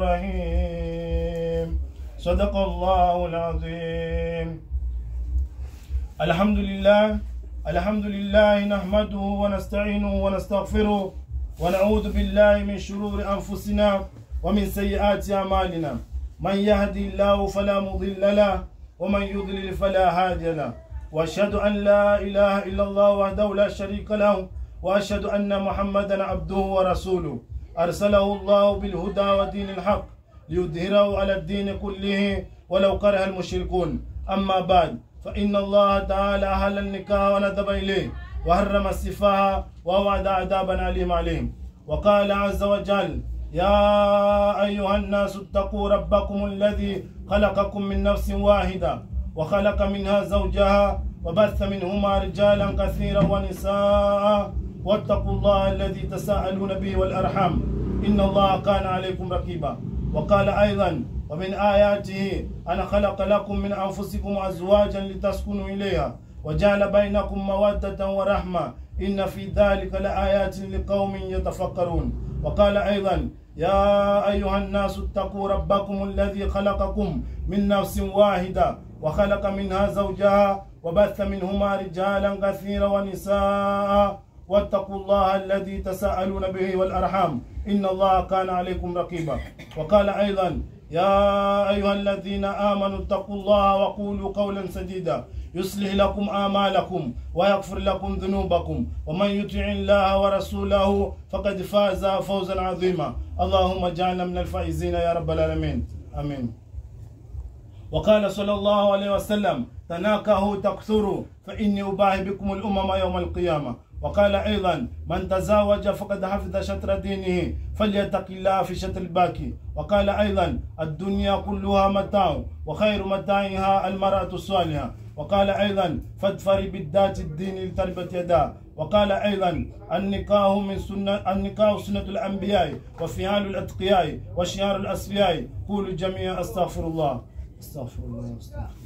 الرحيم. صدق الله العظيم. الحمد لله نحمده ونستعينه ونستغفره ونعوذ بالله من شرور أنفسنا ومن سيئات أعمالنا. من يهدي الله فلا مضل له ومن يضلل فلا هادي له. وأشهد أن لا إله إلا الله وحده لا شريك له وأشهد أن محمدا عبده ورسوله أرسله الله بالهدى ودين الحق ليظهره على الدين كله ولو كره المشركون. أما بعد، فإن الله تعالى أهل النكاح وندب إليه وحرم السفاح ووعد عذابا عليما عليهم. وقال عز وجل: يا أيها الناس اتقوا ربكم الذي خلقكم من نفس واحدة وخلق منها زوجها وبث منهما رجالا كثيرا ونساء واتقوا الله الذي تساءلون به والأرحام إن الله كان عليكم رقيبا. وقال أيضا: ومن آياته أن خلق لكم من أنفسكم أزواجا لتسكنوا إليها وجعل بينكم مودة ورحمة إن في ذلك لآيات لقوم يتفكرون. وقال أيضا: يا أيها الناس اتقوا ربكم الذي خلقكم من نفس واحدة وخلق منها زوجها وبث منهما رجالا كثيرا ونساء واتقوا الله الذي تساءلون به والأرحام إن الله كان عليكم رقيبا. وقال أيضا: يا أيها الذين آمنوا اتقوا الله وقولوا قولا سديدا يصلح لكم أعمالكم ويغفر لكم ذنوبكم ومن يطع الله ورسوله فقد فاز فوزا عظيما. اللهم اجعلنا من الفائزين يا رب العالمين. آمين. وقال صلى الله عليه وسلم: تناكحوا تكثروا فإني أباهي بكم الأمم يوم القيامة. وقال أيضا: من تزاوج فقد حفظ شطر دينه فليتق الله في شطر الباقي. وقال أيضا: الدنيا كلها متاع وخير متاعها المرأة الصالحة. وقال أيضا: فادفر بالذات الدين لتربت يدا. وقال أيضا: النكاح سنة الأنبياء وفعال الأتقياء وشعار الأصفياء. قولوا جميعا أستغفر الله استغفر الله استغفر الله.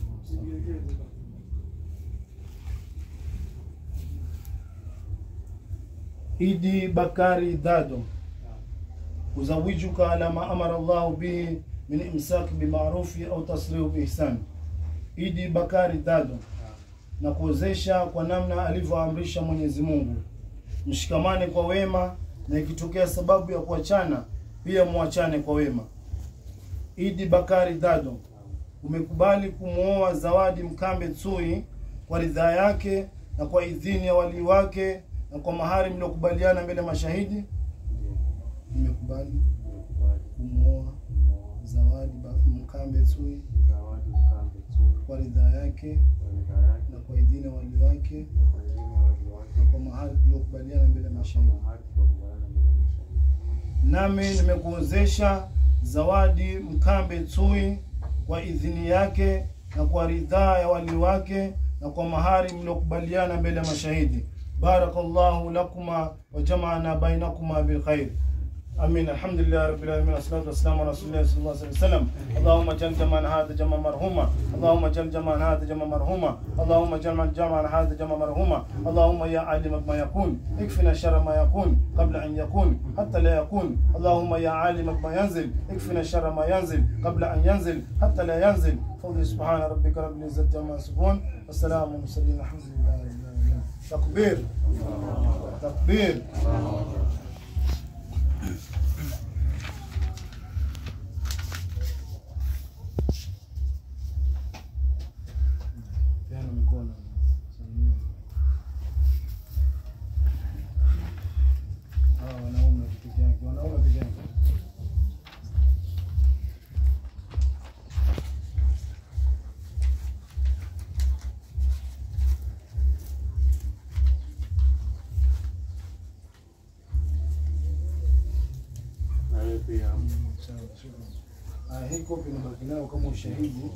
Idi Bakari Dado, uzawijuka ala ma amara Allahu bihi min imsak bima'rufi au tasrihu biihsan. Idi Bakari Dado, na kuozesha kwa namna alivyoamrisha Mwenyezi Mungu. Mshikamane kwa wema, na ikitokea sababu ya kuachana pia muachane kwa wema. Idi Bakari Dado, umekubali kumuoa Zawadi Mkambe Tsui kwa ridhaa yake na kwa idhini ya wali wake na kwa mahari mliokubaliana mbele mashahidi? Nimekubali kumuoa Zawadi Mkambe Tsui kwa ridhaa yake na kwa idhini ya wali wake na kwa mahari mliokubaliana mbele mashahidi. Nami nimekuozesha Zawadi Mkambe Tsui kwa idhini yake na kwa ridhaa ya wali wake na kwa mahari mliokubaliana mbele mashahidi. Barakallahu lakuma wa jama'ana bainakuma bil khair. Amin. Alhamdulillah rabbil alamin. Wassalatu wassalamu ala rasulillah sallallahu alaihi wasallam. Allahumma jal jama'an hadha jama' marhuma. Allahumma jal jama'an hadha jama' marhuma. Allahumma jal jama'an hadha jama' marhuma. Allahumma ya alim ma yakun ikfina sharra ma yakun qabla an yakun hatta la yakun. Allahumma ya alim ma yanzil ikfina sharra ma yanzil qabla an yanzil hatta la yanzil. Fadli subhana rabbika rabbil izzati amma yasifun. Wassalamu ala mursalin. Alhamdulillah. Takbir. Takbir. Piano mikono. Wanaume peke yake. Wanaume peke yake. Hii kopi nabaki nayo kama ushahidi.